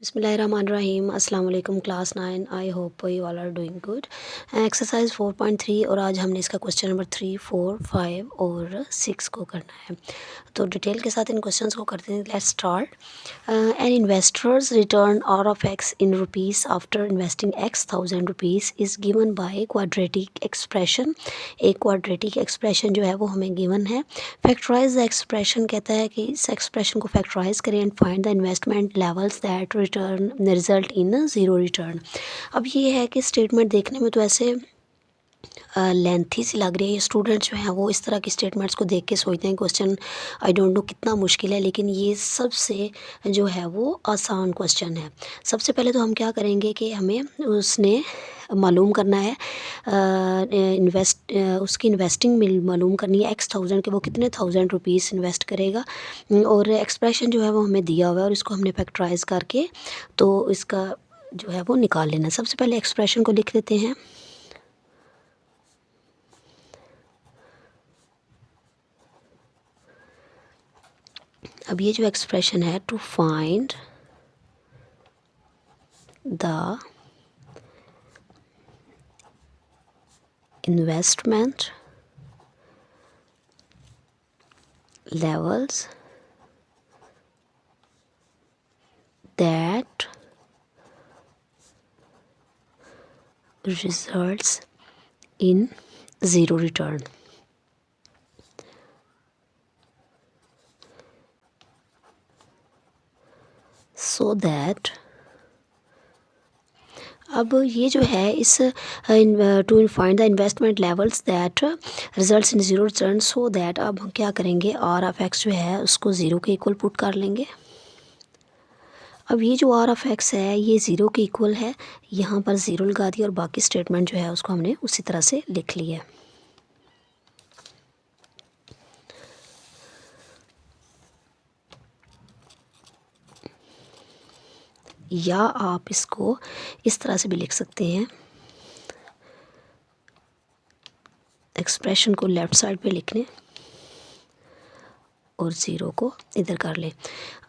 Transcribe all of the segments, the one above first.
बिस्मिल्लाहिर्रहमानिर्रहीम अस्सलाम वालेकुम class 9 I hope you all are doing good. Exercise 4.3 और आज हमने इसका क्वेश्चन नंबर 3, 4, 5 और 6 को करना है। तो डिटेल के साथ इन क्वेश्चंस को करते हैं। Let's start. An investors return R of x in rupees after investing X thousand rupees is given by quadratic expression. एक क्वाड्रेटिक एक्सप्रेशन जो है वो हमें गिवन है। फैक्टराइज द एक्सप्रेशन कहता है कि इस एक्सप्रेशन को फैक्टराइज करें and find the investment levels that return result in zero return. अब ये है कि स्टेटमेंट देखने में तो ऐसे लेंथी सी लग रही है। ये स्टूडेंट्स जो हैं वो इस तरह की स्टेटमेंट्स को देख के सोचते हैं क्वेश्चन आई डोंट नो कितना मुश्किल है, लेकिन ये सबसे जो है वो आसान क्वेश्चन है। सबसे पहले तो हम क्या करेंगे कि हमें उसने मालूम करना है उसकी इन्वेस्टिंग मालूम करनी है एक्स थाउजेंड के, वो कितने थाउजेंड रुपीज़ इन्वेस्ट करेगा। और एक्सप्रेशन जो है वो हमें दिया हुआ है और इसको हमने फैक्टराइज करके तो इसका जो है वो निकाल लेना। सबसे पहले एक्सप्रेशन को लिख लेते हैं। अब ये जो एक्सप्रेशन है to find the investment levels that results in zero return. So that अब ये जो है is to find the investment levels that results in zero return, so that अब हम क्या करेंगे आर ऑफ एक्स जो है उसको ज़ीरो के इक्वल पुट कर लेंगे। अब ये जो आर ऑफ एक्स है ये ज़ीरो के इक्वल है, यहाँ पर ज़ीरो लगा दिया और बाकी स्टेटमेंट जो है उसको हमने उसी तरह से लिख लिया। या आप इसको इस तरह से भी लिख सकते हैं, एक्सप्रेशन को लेफ़्ट साइड पे लिख लें और ज़ीरो को इधर कर लें।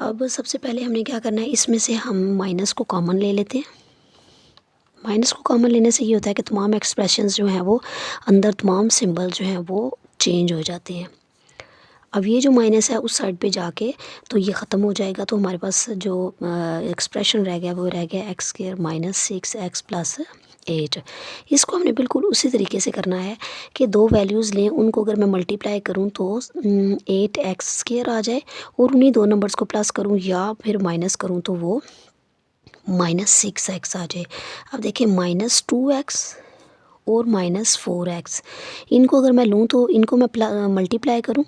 अब सबसे पहले हमने क्या करना है, इसमें से हम माइनस को कॉमन ले लेते हैं। माइनस को कॉमन लेने से ये होता है कि तमाम एक्सप्रेशंस जो हैं वो अंदर तमाम सिंबल जो हैं वो चेंज हो जाते हैं। अब ये जो माइनस है उस साइड पे जाके तो ये ख़त्म हो जाएगा, तो हमारे पास जो एक्सप्रेशन रह गया वो रह गया x square minus 6x plus 8। इसको हमने बिल्कुल उसी तरीके से करना है कि दो वैल्यूज़ लें, उनको अगर मैं मल्टीप्लाई करूं तो 8x स्क्वायर आ जाए और उन्हीं दो नंबर्स को प्लस करूं या फिर माइनस करूं तो वो -6x आ जाए। अब देखिए -2x और -4x, इनको अगर मैं लूँ तो इनको मैं मल्टीप्लाई करूँ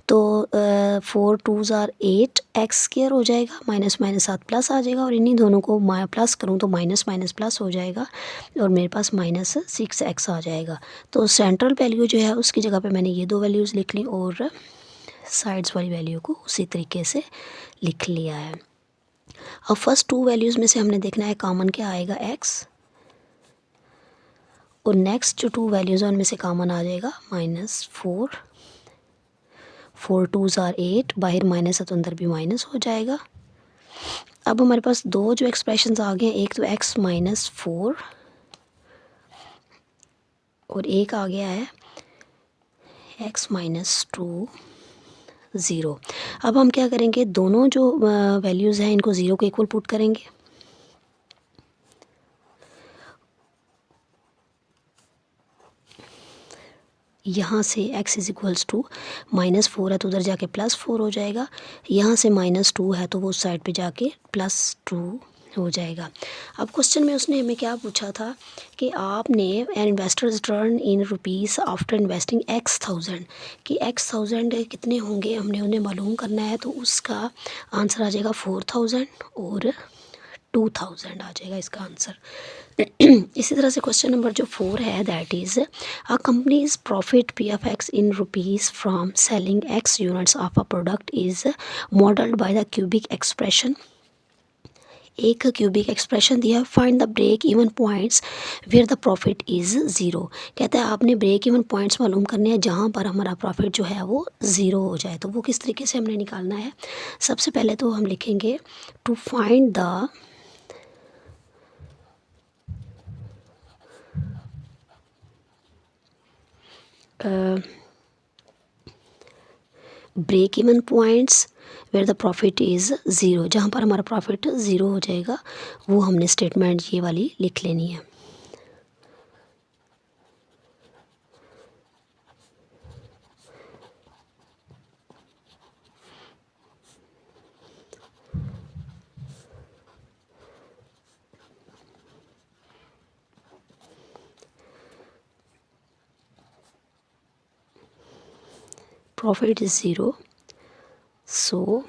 तो 4 2s आर 8x स्क्वायर हो जाएगा, माइनस माइनस साथ प्लस आ जाएगा और इन्हीं दोनों को प्लस करूँ तो माइनस माइनस प्लस हो जाएगा और मेरे पास -6x आ जाएगा। तो सेंट्रल वैल्यू जो है उसकी जगह पे मैंने ये दो वैल्यूज़ लिख ली और साइड्स वाली वैल्यू को उसी तरीके से लिख लिया है। अब फर्स्ट टू वैल्यूज़ में से हमने देखना है कॉमन क्या आएगा x, और नेक्स्ट जो टू वैल्यूज़ हैं उनमें से कॉमन आ जाएगा -4। 4 2s आर 8, बाहर माइनस है तो अंदर भी माइनस हो जाएगा। अब हमारे पास दो जो एक्सप्रेशंस आ गए हैं, एक तो x -4 और एक आ गया है x -2 ज़ीरो। अब हम क्या करेंगे, दोनों जो वैल्यूज़ हैं इनको ज़ीरो के इक्वल पुट करेंगे। यहाँ से x इज़ इक्वल्स टू -4 है तो उधर जाके +4 हो जाएगा, यहाँ से -2 है तो वो उस साइड पे जाके +2 हो जाएगा। अब क्वेश्चन में उसने हमें क्या पूछा था कि आपने an investors return in rupees after investing x thousand, कि x थाउजेंड कितने होंगे हमने उन्हें मालूम करना है, तो उसका आंसर आ जाएगा 4000 और 2000 आ जाएगा इसका आंसर। इसी तरह से क्वेश्चन नंबर जो 4 है that is a company's profit P of x in rupees from selling x units of a product is modelled by the cubic expression. एक क्यूबिक एक्सप्रेशन दिया, find the break even points where the profit is zero. कहता है आपने break even points मालूम करने हैं जहाँ पर हमारा प्रॉफिट जो है वो ज़ीरो हो जाए। तो वो किस तरीके से हमने निकालना है, सबसे पहले तो हम लिखेंगे to find the break even points where the profit is zero, जहाँ पर हमारा प्रॉफिट ज़ीरो हो जाएगा वो हमने स्टेटमेंट ये वाली लिख लेनी है। Profit is zero, so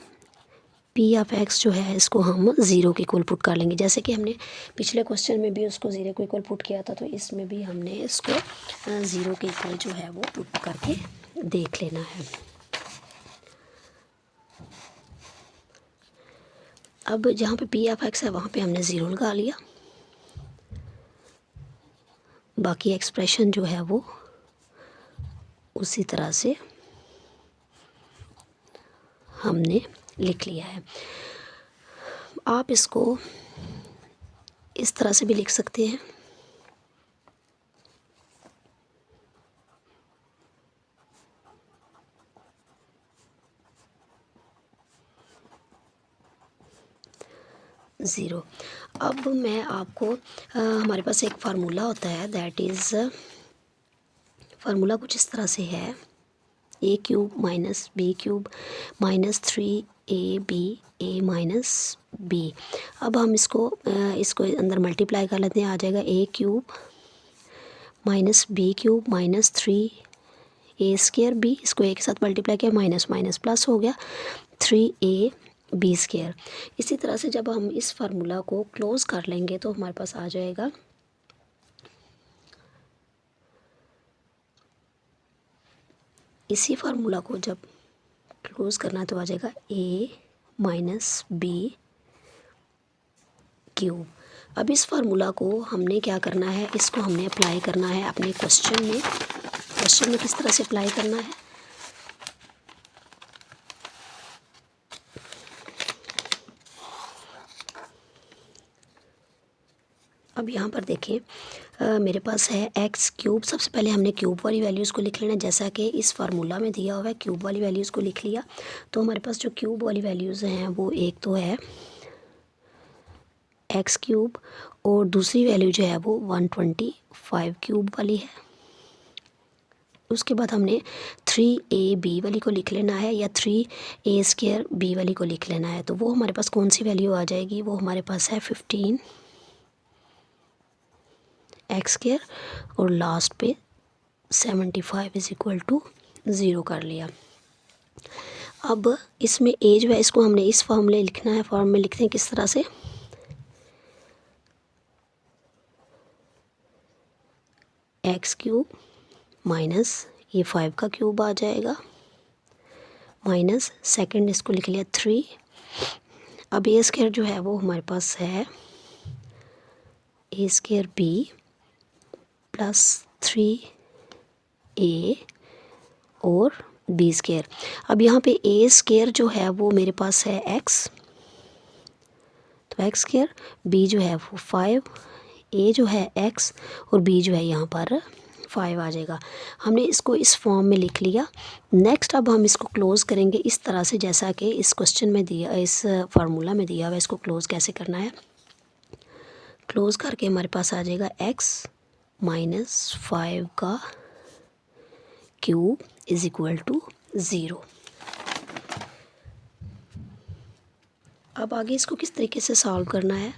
P of x जो है इसको हम ज़ीरो के इक्वल पुट कर लेंगे। जैसे कि हमने पिछले क्वेश्चन में भी उसको ज़ीरो के इक्वल पुट किया था, तो इसमें भी हमने इसको ज़ीरो के इक्वल जो है वो पुट करके देख लेना है। अब जहाँ पे पी ऑफ एक्स है वहाँ पे हमने ज़ीरो लगा लिया, बाकी एक्सप्रेशन जो है वो उसी तरह से हमने लिख लिया है। आप इसको इस तरह से भी लिख सकते हैं, ज़ीरो। अब मैं आपको हमारे पास एक फार्मूला होता है, दैट इज़ फार्मूला कुछ इस तरह से है, A cube minus B cube minus 3ab A minus B. अब हम इसको अंदर मल्टीप्लाई कर लेते हैं, आ जाएगा A cube minus B cube minus 3a² B, इसको ए के साथ मल्टीप्लाई किया, माइनस माइनस प्लस हो गया 3ab²। इसी तरह से जब हम इस फार्मूला को क्लोज कर लेंगे तो हमारे पास आ जाएगा इसी फार्मूला को जब क्लोज करना है तो आ जाएगा a माइनस बी क्यूब। अब इस फार्मूला को हमने क्या करना है, इसको हमने अप्लाई करना है अपने क्वेश्चन में। क्वेश्चन में किस तरह से अप्लाई करना है, अब यहाँ पर देखें, मेरे पास है एक्स क्यूब। सबसे पहले हमने क्यूब वाली वैल्यूज़ को लिख लेना, जैसा कि इस फार्मूला में दिया हुआ है, क्यूब वाली वैल्यूज़ को लिख लिया। तो हमारे पास जो क्यूब वाली वैल्यूज़ हैं वो एक तो है एक्स क्यूब और दूसरी वैल्यू जो है वो 125 क्यूब वाली है। उसके बाद हमने 3ab वाली को लिख लेना है या 3a² b वाली को लिख लेना है। तो वो हमारे पास कौन सी वैल्यू आ जाएगी, वो हमारे पास है 15 x² और लास्ट पे 75 इज़ इक्वल टू 0 कर लिया। अब इसमें a जो है इसको हमने इस फॉर्म में लिखना है, फॉर्म में लिखते हैं किस तरह से, एक्स क्यूब माइनस ये 5 का क्यूब आ जाएगा माइनस सेकंड इसको लिख लिया 3। अब a² जो है वो हमारे पास है a² b प्लस 3a और b²। अब यहाँ पे a² जो है वो मेरे पास है x, तो x², b जो है वो 5, a जो है x और b जो है यहाँ पर 5 आ जाएगा। हमने इसको इस फॉर्म में लिख लिया। नेक्स्ट अब हम इसको क्लोज करेंगे इस तरह से, जैसा कि इस क्वेश्चन में दिया, इस फार्मूला में दिया हुआ। इसको क्लोज कैसे करना है, क्लोज करके हमारे पास आ जाएगा x माइनस 5 का क्यूब इज़ इक्वल टू 0। अब आगे इसको किस तरीके से सॉल्व करना है,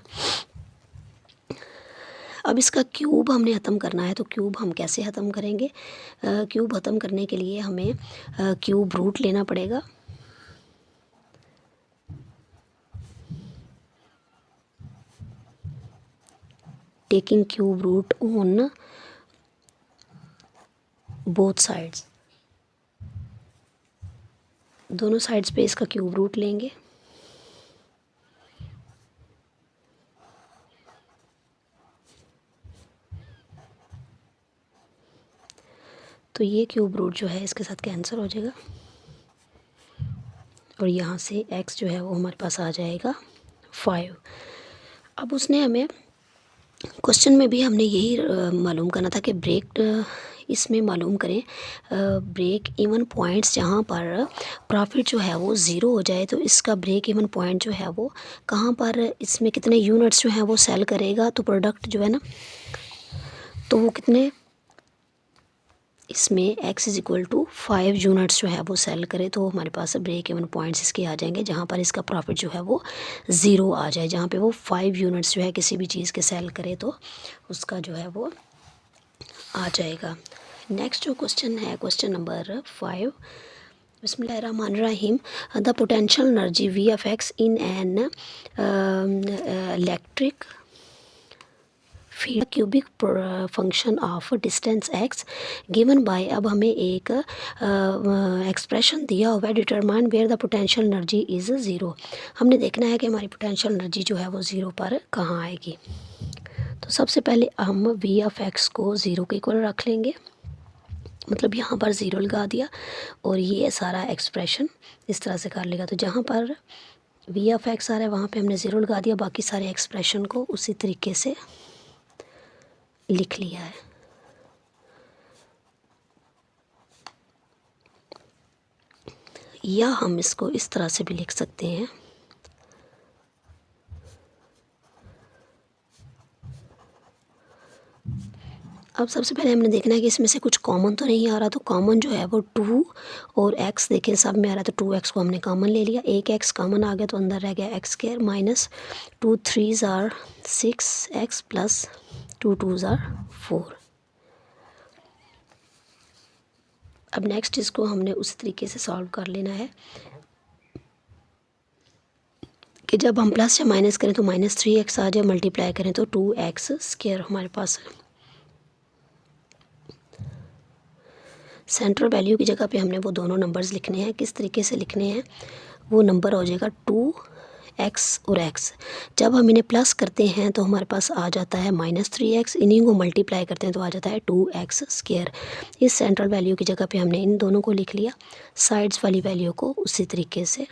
अब इसका क्यूब हमने ख़त्म करना है। तो क्यूब हम कैसे ख़त्म करेंगे, क्यूब ख़त्म करने के लिए हमें क्यूब रूट लेना पड़ेगा। Taking cube root on both sides, दोनों साइड्स पे इसका क्यूब रूट लेंगे। तो ये क्यूब रूट जो है इसके साथ कैंसिल हो जाएगा और यहाँ से x जो है वो हमारे पास आ जाएगा 5। अब उसने हमें क्वेश्चन में भी हमने यही मालूम करना था कि ब्रेक इसमें मालूम करें ब्रेक इवन पॉइंट्स जहाँ पर प्रॉफिट जो है वो ज़ीरो हो जाए, तो इसका ब्रेक इवन पॉइंट जो है वो कहाँ पर, इसमें कितने यूनिट्स जो हैं वो सेल करेगा, तो प्रोडक्ट जो है ना तो वो कितने, इसमें x is equal to 5 units जो है वो सेल करे, तो हमारे पास ब्रेक इवन पॉइंट्स इसके आ जाएंगे जहाँ पर इसका प्रॉफिट जो है वो ज़ीरो आ जाए, जहाँ पे वो 5 यूनिट्स जो है किसी भी चीज़ के सेल करे तो उसका जो है वो आ जाएगा। नेक्स्ट जो क्वेश्चन है क्वेश्चन नंबर 5, बिस्मिल्लाहिर्रहमानिर्रहीम। The potential energy V F x in an electric field cubic function of distance x given by, अब हमें एक एक्सप्रेशन दिया हुआ है, determine where the potential energy is zero. हमने देखना है कि हमारी पोटेंशियल एनर्जी जो है वो ज़ीरो पर कहाँ आएगी। तो सबसे पहले हम वी ऑफ एक्स को ज़ीरो के इक्वल रख लेंगे, मतलब यहाँ पर ज़ीरो लगा दिया और ये सारा एक्सप्रेशन इस तरह से कर लेगा। तो जहाँ पर वी ऑफ एक्स आ रहा है वहाँ पे हमने ज़ीरो लगा दिया, बाकी सारे एक्सप्रेशन को उसी तरीके से लिख लिया है। या हम इसको इस तरह से भी लिख सकते हैं, अब सबसे पहले हमने देखना है कि इसमें से कुछ कॉमन तो नहीं आ रहा, तो कॉमन जो है वो 2 और x देखें सब में आ रहा है, तो 2x को हमने कॉमन ले लिया, एक x कॉमन आ गया तो अंदर रह गया x square minus 2 3s are 6x plus 2 2s are 4। अब नेक्स्ट इसको हमने उस तरीके से सॉल्व कर लेना है कि जब हम प्लस या माइनस करें तो माइनस 3x आ जाए, मल्टीप्लाई करें तो 2x स्क्वायर हमारे पास है। सेंट्रल वैल्यू की जगह पे हमने वो दोनों नंबर्स लिखने हैं, किस तरीके से लिखने हैं, वो नंबर हो जाएगा 2x और x। जब हम इन्हें प्लस करते हैं तो हमारे पास आ जाता है माइनस 3x, इन्हीं को मल्टीप्लाई करते हैं तो आ जाता है 2x स्क्वायर। इस सेंट्रल वैल्यू की जगह पे हमने इन दोनों को लिख लिया, साइड्स वाली वैल्यू को उसी तरीके से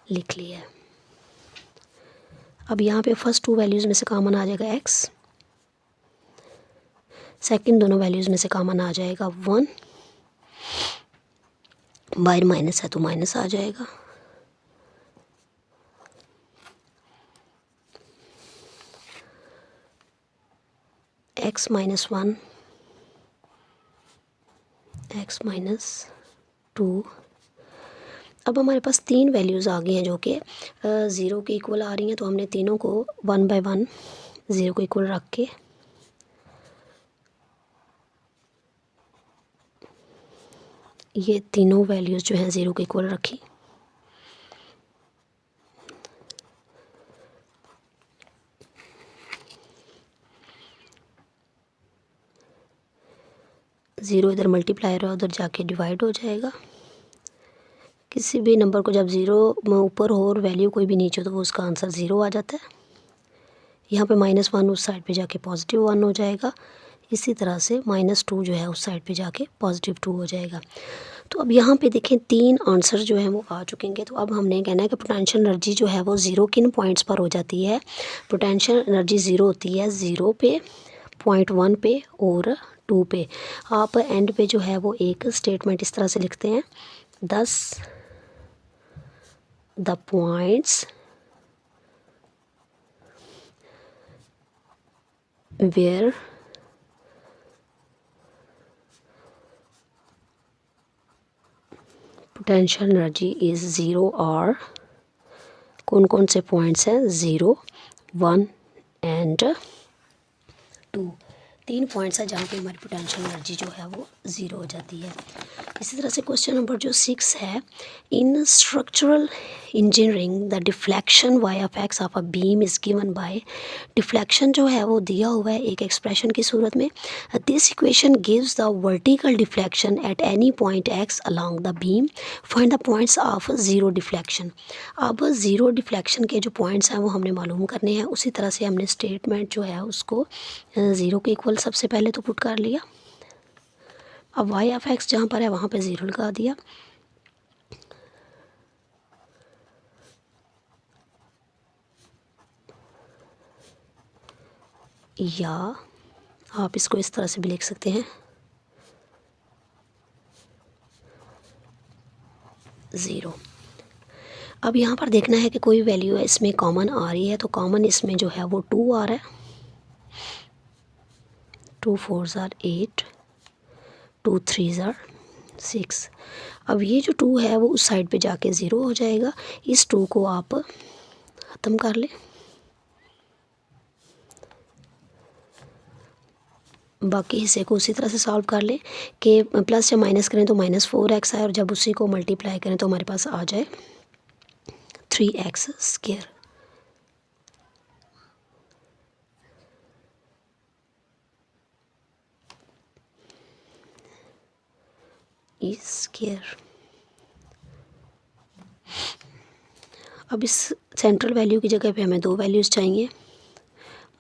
लिख लिया है। अब यहाँ पे फर्स्ट 2 वैल्यूज़ में से कॉमन आ जाएगा x, सेकंड दोनों वैल्यूज़ में से कॉमन आ जाएगा 1, बाहर माइनस है तो माइनस आ जाएगा, x माइनस 1 x माइनस 2। अब हमारे पास 3 वैल्यूज़ आ गई हैं जो कि ज़ीरो के इक्वल आ रही हैं, तो हमने तीनों को 1 बाय 1 ज़ीरो के इक्वल रख के ये तीनों वैल्यूज़ जो हैं ज़ीरो के इक्वल रखी। ज़ीरो इधर मल्टीप्लायर है, उधर जाके डिवाइड हो जाएगा। किसी भी नंबर को जब ज़ीरो ऊपर हो और वैल्यू कोई भी नीचे हो तो वो उसका आंसर ज़ीरो आ जाता है। यहाँ पे -1 उस साइड पे जाके +1 हो जाएगा, इसी तरह से -2 जो है उस साइड पे जाके +2 हो जाएगा। तो अब यहाँ पे देखें 3 आंसर जो हैं वो आ चुकेंगे। तो अब हमने कहना है कि पोटेंशियल एनर्जी जो है वो ज़ीरो किन पॉइंट्स पर हो जाती है। पोटेंशियल एनर्जी ज़ीरो होती है 0 पे, 0.1 पे और 2 पे। आप एंड पे जो है वो एक स्टेटमेंट इस तरह से लिखते हैं, thus the points where potential energy is zero और कौन कौन से पॉइंट्स हैं, 0 1 एंड 2। 3 पॉइंट्स हैं जहाँ पे हमारी पोटेंशियल एनर्जी जो है वो ज़ीरो हो जाती है। इसी तरह से क्वेश्चन नंबर जो 6 है, in structural engineering the deflection y of x of a beam is given by, deflection जो है वो दिया हुआ है एक एक्सप्रेशन की सूरत में। This equation gives the vertical deflection at any point x along the beam, find the points of zero deflection. अब ज़ीरो डिफ्लेक्शन के जो पॉइंट्स हैं वो हमने मालूम करने हैं। उसी तरह से हमने स्टेटमेंट जो है उसको ज़ीरो के इक्वल सबसे पहले तो पुट कर लिया। अब वाई ऑफ एक्स जहाँ पर है वहाँ पे ज़ीरो लगा दिया, या आप इसको इस तरह से भी लिख सकते हैं 0। अब यहाँ पर देखना है कि कोई वैल्यू है इसमें कॉमन आ रही है, तो कॉमन इसमें जो है वो 2 आ रहा है। 2 4s are 8, 2 3s are 6। अब ये जो 2 है वो उस साइड पे जाके 0 हो जाएगा। इस 2 को आप ख़त्म कर लें, बाकी हिस्से को उसी तरह से सॉल्व कर लें कि प्लस या माइनस करें तो -4x आए, और जब उसी को मल्टीप्लाई करें तो हमारे पास आ जाए 3x²। स्क्वायर। अब इस सेंट्रल वैल्यू की जगह पे हमें 2 वैल्यूज़ चाहिए,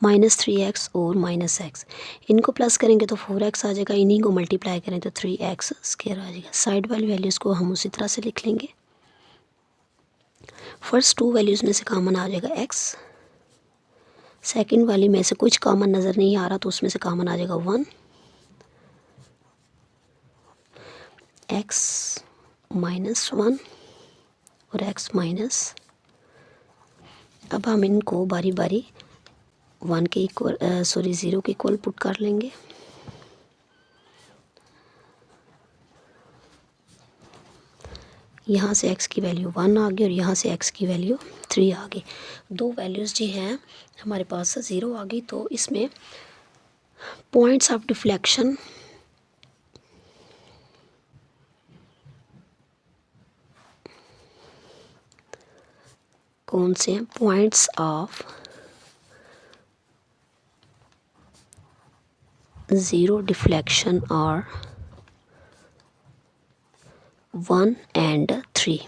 -3x और -x। इनको प्लस करेंगे तो 4x आ जाएगा, इन्हीं को मल्टीप्लाई करें तो 3x² आ जाएगा। साइड वाली वैल्यूज़ को हम उसी तरह से लिख लेंगे। फर्स्ट 2 वैल्यूज़ में से कॉमन आ जाएगा x, सेकंड वाली में से कुछ कॉमन नज़र नहीं आ रहा तो उसमें से कॉमन आ जाएगा 1, x -1 और x माइनस। अब हम इनको बारी बारी 1 के इक्वल 0 के इक्वल पुट कर लेंगे। यहाँ से x की वैल्यू 1 आ गई और यहाँ से x की वैल्यू 3 आ गई। 2 वैल्यूज़ जी हैं हमारे पास 0 आ गई, तो इसमें पॉइंट्स ऑफ डिफ्लेक्शन कौन से हैं? पॉइंट्स ऑफ 0 डिफ्लेक्शन और 1 and 3।